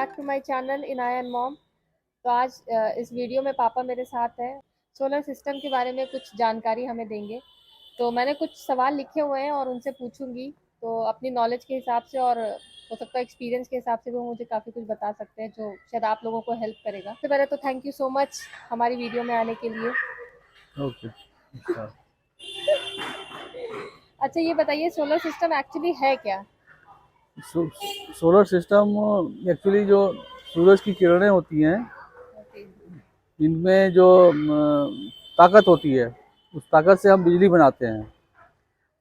Back to my channel Inaya and mom. तो आज इस वीडियो में पापा मेरे साथ हैं। सोलर सिस्टम के बारे में कुछ जानकारी हमें देंगे। तो मैंने कुछ सवाल लिखे हुए हैं और उनसे पूछूंगी। तो अपनी नॉलेज के हिसाब से और हो सकता है एक्सपीरियंस के हिसाब से भी वो मुझे काफ़ी कुछ बता सकते हैं जो शायद आप लोगों को हेल्प करेगा। सबसे पहले तो थैंक यू सो मच हमारी वीडियो में आने के लिए। ओके। अच्छा। अच्छा, ये बताइए सोलर सिस्टम एक्चुअली है क्या? सोलर सिस्टम एक्चुअली जो सूरज की किरणें होती हैं, इनमें जो ताकत होती है, उस ताकत से हम बिजली बनाते हैं।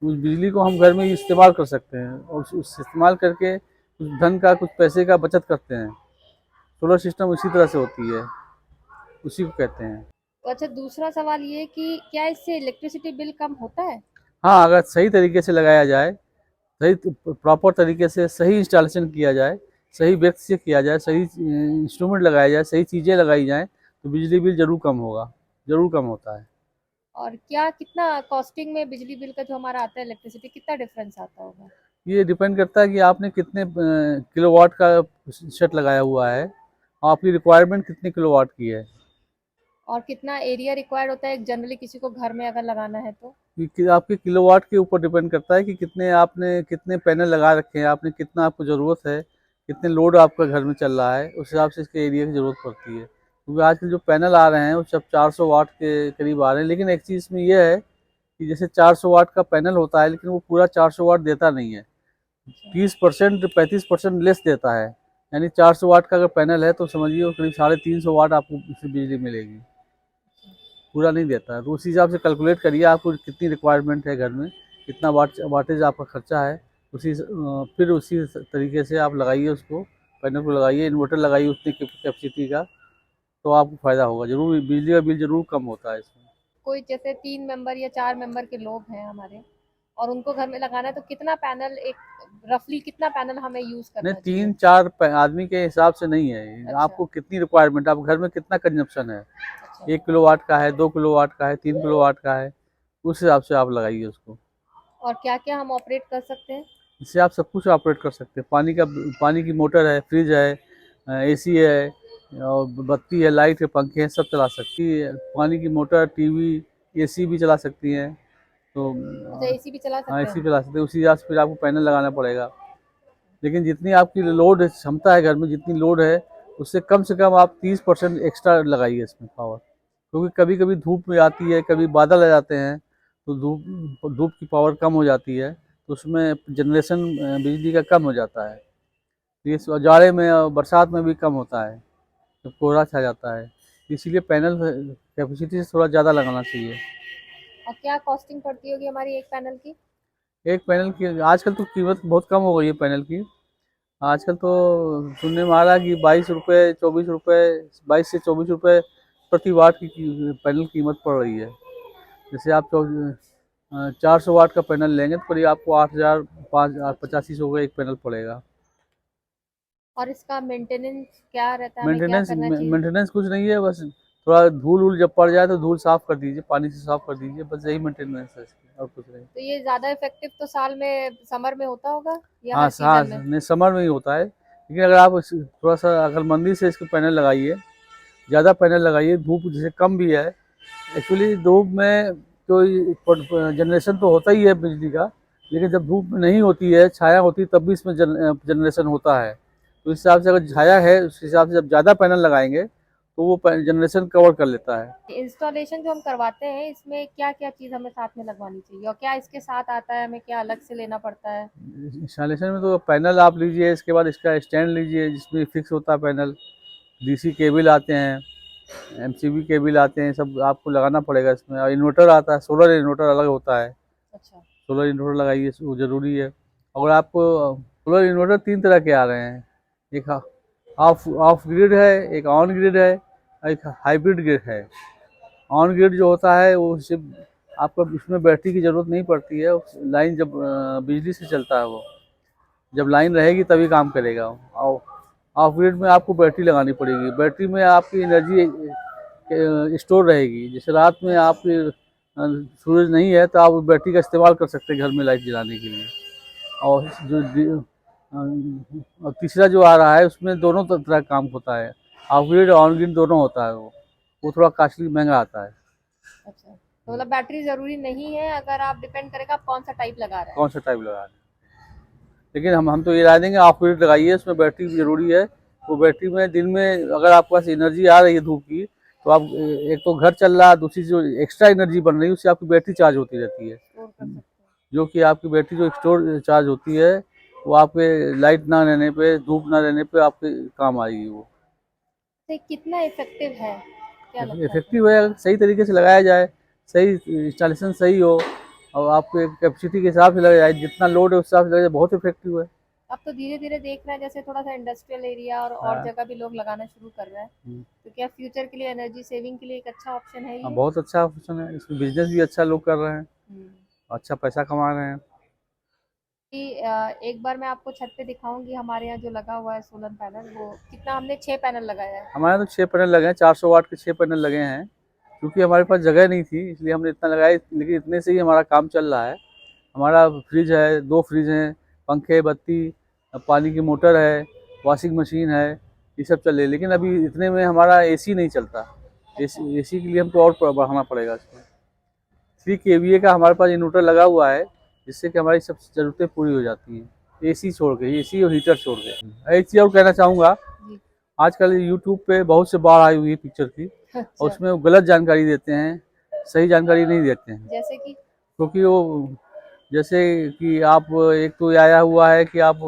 उस बिजली को हम घर में इस्तेमाल कर सकते हैं और उस इस्तेमाल करके कुछ धन का, कुछ पैसे का बचत करते हैं। सोलर सिस्टम उसी तरह से होती है, उसी को कहते हैं। तो अच्छा, दूसरा सवाल ये कि क्या इससे इलेक्ट्रिसिटी बिल कम होता है? हाँ, अगर सही तरीके से लगाया जाए, सही प्रॉपर तरीके से सही इंस्टॉलेशन किया जाए, सही व्यक्ति से किया जाए, सही इंस्ट्रूमेंट लगाया जाए, सही चीज़ें लगाई जाएँ, तो बिजली बिल ज़रूर कम होगा, ज़रूर कम होता है। और क्या कितना कॉस्टिंग में बिजली बिल का जो हमारा आता है इलेक्ट्रिसिटी, कितना डिफरेंस आता होगा? ये डिपेंड करता है कि आपने कितने किलोवाट का सेट लगाया हुआ है, और आपकी रिक्वायरमेंट कितने किलोवाट की है। और कितना एरिया रिक्वायर्ड होता है जनरली किसी को घर में अगर लगाना है तो? आपके किलोवाट के ऊपर डिपेंड करता है कि कितने पैनल लगा रखे हैं आपने, कितना आपको ज़रूरत है, कितने लोड आपका घर में चल रहा है, उस हिसाब से इसके एरिया की ज़रूरत पड़ती है। क्योंकि आजकल जो पैनल आ रहे हैं वो सब 400 वाट के करीब आ रहे हैं, लेकिन एक चीज़ में यह है कि जैसे 400 वाट का पैनल होता है, लेकिन वो पूरा 400 वाट देता नहीं है। 30% 35% लेस देता है। यानी 400 वाट का अगर पैनल है तो समझिए करीब 350 वाट आपको इससे बिजली मिलेगी, पूरा नहीं देता है। तो उसी हिसाब से कैलकुलेट करिए आपको कितनी रिक्वायरमेंट है घर में, कितना वाटेज आपका खर्चा है। फिर उसी तरीके से आप लगाइए उसको, पैनल को लगाइए, इन्वर्टर लगाइए उतनी कैपेसिटी का, तो आपको फ़ायदा होगा ज़रूर, बिजली का बिल ज़रूर कम होता है इसमें। कोई जैसे 3 मेंबर या 4 मेंबर के लोग हैं हमारे और उनको घर में लगाना है तो कितना पैनल, एक रफली कितना पैनल हमें यूज नहीं, करना चाहिए? 3-4 आदमी के हिसाब से नहीं है ये। अच्छा। आपको कितनी रिक्वायरमेंट, आप घर में कितना कंजप्शन है, अच्छा। 1 किलोवाट का है, 2 किलोवाट का है, 3 किलोवाट का है, उस हिसाब से आप लगाइए उसको। और क्या क्या हम ऑपरेट कर सकते हैं? इससे आप सब कुछ ऑपरेट कर सकते हैं। पानी की मोटर है, फ्रिज है, एसी है, और बत्ती है, लाइट है, पंखे हैं, सब चला सकती है। पानी की मोटर, टीवी, एसी भी चला सकती हैं। तो अच्छा, एसी भी चला हाँ, सकते हैं एसी हम? चला सकते हैं। उसी हिसाब से फिर आपको पैनल लगाना पड़ेगा। लेकिन जितनी आपकी लोड क्षमता है घर में, जितनी लोड है, उससे कम से कम आप 30% एक्स्ट्रा लगाइए इसमें पावर। क्योंकि कभी कभी धूप में आती है, कभी बादल आ जाते हैं, तो धूप धूप की पावर कम हो जाती है, तो उसमें जनरेशन बिजली का कम हो जाता है। तो ये जाड़े में और बरसात में भी कम होता है जब कोहरा छा जाता है। इसीलिए पैनल कैपेसिटी से थोड़ा ज़्यादा लगाना चाहिए। और क्या कॉस्टिंग पड़ती होगी हमारी एक पैनल की? एक पैनल की आजकल तो कीमत बहुत कम हो गई है पैनल की। आजकल तो सुनने में आ रहा है कि 22 रुपये, 24 रुपये, 22 से 24 रुपये प्रति वाट की पैनल कीमत पड़ रही है। जैसे आप 400 वाट का पैनल लेंगे तो करीब आपको 8,000, 5,000, 8500 का एक पैनल पड़ेगा। और इसका मेंटेनेंस क्या रहता है, हमें क्या मेंटेनेंस करना चाहिए? मेंटेनेंस कुछ नहीं है, बस थोड़ा धूल वूल जब पड़ जाए तो धूल साफ़ कर दीजिए, पानी से साफ़ कर दीजिए, बस यही मेंटेनेंस है इसकी, और कुछ नहीं। तो ये ज्यादा इफेक्टिव तो साल में समर में होता होगा या हाँ, हर सीजन में? नहीं, समर में ही होता है, लेकिन अगर आप थोड़ा सा अकलमंदी से इसके पैनल लगाइए, ज़्यादा पैनल लगाइए, धूप जैसे कम भी है। एक्चुअली धूप में तो जनरेशन तो होता ही है बिजली का, लेकिन जब धूप नहीं होती है, छाया होती है, तब भी इसमें जनरेशन होता है। तो इस हिसाब से अगर छाया है, उस हिसाब से जब ज़्यादा पैनल लगाएंगे तो वो जनरेशन कवर कर लेता है। इंस्टॉलेशन जो हम करवाते हैं इसमें क्या क्या चीज हमें साथ में लगवानी चाहिए और क्या इसके साथ आता है, हमें क्या अलग से लेना पड़ता है? इंस्टॉलेशन में तो पैनल आप लीजिए, इसके बाद इसका स्टैंड लीजिए जिसमें फिक्स होता है पैनल, डीसी केबल आते हैं, एमसीबी केबल आते हैं, सब आपको लगाना पड़ेगा इसमें। और इन्वर्टर आता है, सोलर इन्वर्टर अलग होता है। अच्छा। सोलर इन्वर्टर लगाइए, वो ज़रूरी है। और आपको सोलर इन्वर्टर 3 तरह के आ रहे हैं। एक ऑफ ऑफ ग्रिड है, एक ऑन ग्रिड है, एक हाइब्रिड ग्रिड है। ऑन ग्रिड जो होता है वो सिर्फ आपको उसमें बैटरी की ज़रूरत नहीं पड़ती है। लाइन जब बिजली से चलता है, वो जब लाइन रहेगी तभी काम करेगा। और ऑफ ग्रिड में आपको बैटरी लगानी पड़ेगी। बैटरी में आपकी एनर्जी स्टोर रहेगी। जैसे रात में आपकी सूरज नहीं है तो आप बैटरी का इस्तेमाल कर सकते हैं घर में लाइट जलाने के लिए। और जो और तीसरा जो आ रहा है उसमें दोनों तरह का काम होता है, ऑफ ग्रिड और ऑन ग्रिड दोनों होता है। वो थोड़ा कास्टली महंगा आता है। अच्छा, तो मतलब बैटरी ज़रूरी नहीं है, अगर आप डिपेंड करेगा आप कौन सा टाइप लगा रहे हैं। कौन सा टाइप लगा रहे हैं, लेकिन हम तो ये राय देंगे ऑफ ग्रिड लगाइए, उसमें बैटरी भी जरूरी है। वो बैटरी में दिन में अगर आपके पास एनर्जी आ रही है धूप की, तो आप एक तो घर चल रहा है, दूसरी जो एक्स्ट्रा एनर्जी बन रही है उससे आपकी बैटरी चार्ज होती रहती है। स्टोर कर सकते हैं। जो कि आपकी बैटरी जो स्टोर चार्ज होती है, वो आपके लाइट ना रहने पे, धूप ना रहने पे आपके काम आएगी वो। तो ये कितना इफेक्टिव है, क्या लगता है आपको? इफेक्टिव है, अगर सही तरीके से लगाया जाए, सही इंस्टॉलेशन सही हो और आपके कैपेसिटी के हिसाब से लगाया जाए, जितना लोड है उस हिसाब से लगाया जाए, बहुत इफेक्टिव है। अब तो धीरे-धीरे देख रहे हैं जैसे थोड़ा-सा इंडस्ट्रियल एरिया और हाँ। जगह भी लोग लगाना शुरू कर रहे हैं। हम्म। तो क्या फ्यूचर के लिए एनर्जी सेविंग के लिए एक अच्छा ऑप्शन है हाँ, ये? बहुत अच्छा ऑप्शन है, इसमें बिजनेस भी अच्छा लोग कर रहे हैं, हुँ। अच्छा पैसा कमा रहे हैं। कि एक बार मैं आपको छत पे दिखाऊँगी हमारे यहाँ जो लगा हुआ है सोलर पैनल, वो कितना हमने 6 पैनल लगाया है। हमारे तो 6 पैनल लगे हैं, 400 वाट के 6 पैनल लगे हैं। क्योंकि हमारे पास जगह नहीं थी इसलिए हमने इतना लगाया, लेकिन इतने से ही हमारा काम चल रहा है। हमारा फ्रिज है, 2 फ्रिज हैं, पंखे, बत्ती, पानी की मोटर है, वॉशिंग मशीन है, ये सब चल रही है। लेकिन अभी इतने में हमारा एसी नहीं चलता। अच्छा, एसी के लिए हमको और बढ़ाना पड़ेगा इसको। 3 kVA का हमारे पास इन्वर्टर लगा हुआ है, जिससे कि हमारी सब ज़रूरतें पूरी हो जाती हैं, एसी छोड़ के, एसी और हीटर छोड़ के। एक चीज़ और कहना चाहूँगा, जी। आजकल यूट्यूब पे बहुत से बाढ़ आई हुई है पिक्चर की, और अच्छा, उसमें वो गलत जानकारी देते हैं, सही जानकारी नहीं देते हैं। जैसे कि? क्योंकि वो जैसे कि आप, एक तो ये आया हुआ है कि आप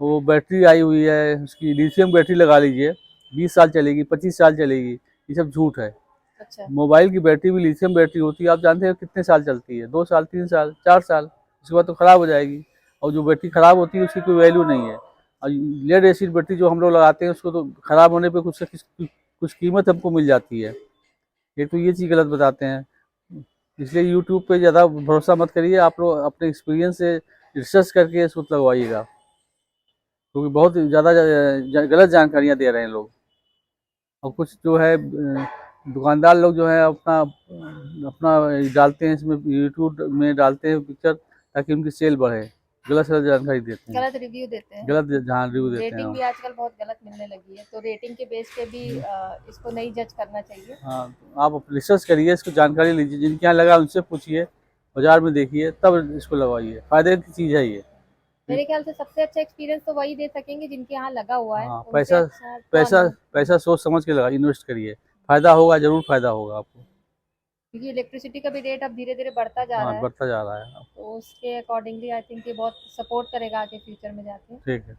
वो बैटरी आई हुई है उसकी लिथियम बैटरी लगा लीजिए, 20 साल चलेगी, 25 साल चलेगी, ये सब झूठ है। अच्छा, मोबाइल की बैटरी भी लिथियम बैटरी होती है, आप जानते हैं कितने साल चलती है? 2 साल, 3 साल, 4 साल, उसके बाद तो खराब हो जाएगी। और जो बैटरी खराब होती है उसकी कोई वैल्यू नहीं है। और लेड एसिड बैटरी जो हम लोग लगाते हैं उसको तो खराब होने पे कुछ कीमत हमको मिल जाती है। एक तो ये चीज़ गलत बताते हैं, इसलिए यूट्यूब पे ज़्यादा भरोसा मत करिए, आप लोग अपने एक्सपीरियंस से रिसर्च करके इसको लगवाइएगा, क्योंकि बहुत ज़्यादा गलत जानकारियाँ दे रहे हैं लोग। और कुछ जो है दुकानदार लोग जो है अपना अपना डालते हैं, इसमें यूट्यूब में डालते हैं पिक्चर ताकि उनकी सेल बढ़े, गलत सलत जानकारी देते हैं, गलत रिव्यू देते हैं। गलत जहाँ रिव्यू देते हैं। रेटिंग भी आजकल बहुत गलत मिलने लगी है, तो रेटिंग के बेस पे भी इसको नहीं जज करना चाहिए। हाँ, तो आप रिसर्च करिए, इसको जानकारी लीजिए, जिनके यहाँ लगा उनसे पूछिए, बाजार में देखिए, तब इसको लगवाइए, फायदे की चीज़ है ये। मेरे ख्याल से सबसे अच्छा एक्सपीरियंस तो वही दे सकेंगे जिनके यहाँ लगा हुआ है, हाँ, उनसे अच्छा तो पैसा अनुभव। पैसा सोच समझ के लगा, इन्वेस्ट करिए, फायदा होगा, जरूर फायदा होगा आपको। क्योंकि इलेक्ट्रिसिटी का भी रेट अब धीरे-धीरे बढ़ता जा हाँ, रहा है, बढ़ता जा रहा है। तो उसके अकॉर्डिंगली आई थिंक ये बहुत सपोर्ट करेगा आगे फ्यूचर में जाके। ठीक है।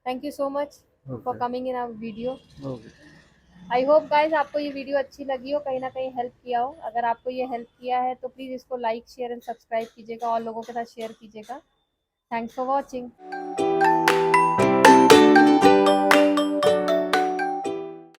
Thank you so much for okay. Coming in our video. Okay. I hope guys आपको ये वीडियो अच्छी लगी हो, कहीं ना कहीं हेल्प किया हो। अगर आपको ये हेल्प किया है तो प्लीज़ इसको लाइक शेयर एंड सब्सक्राइब कीजिएगा और लोगों के साथ शेयर कीजिएगा। Thanks for watching.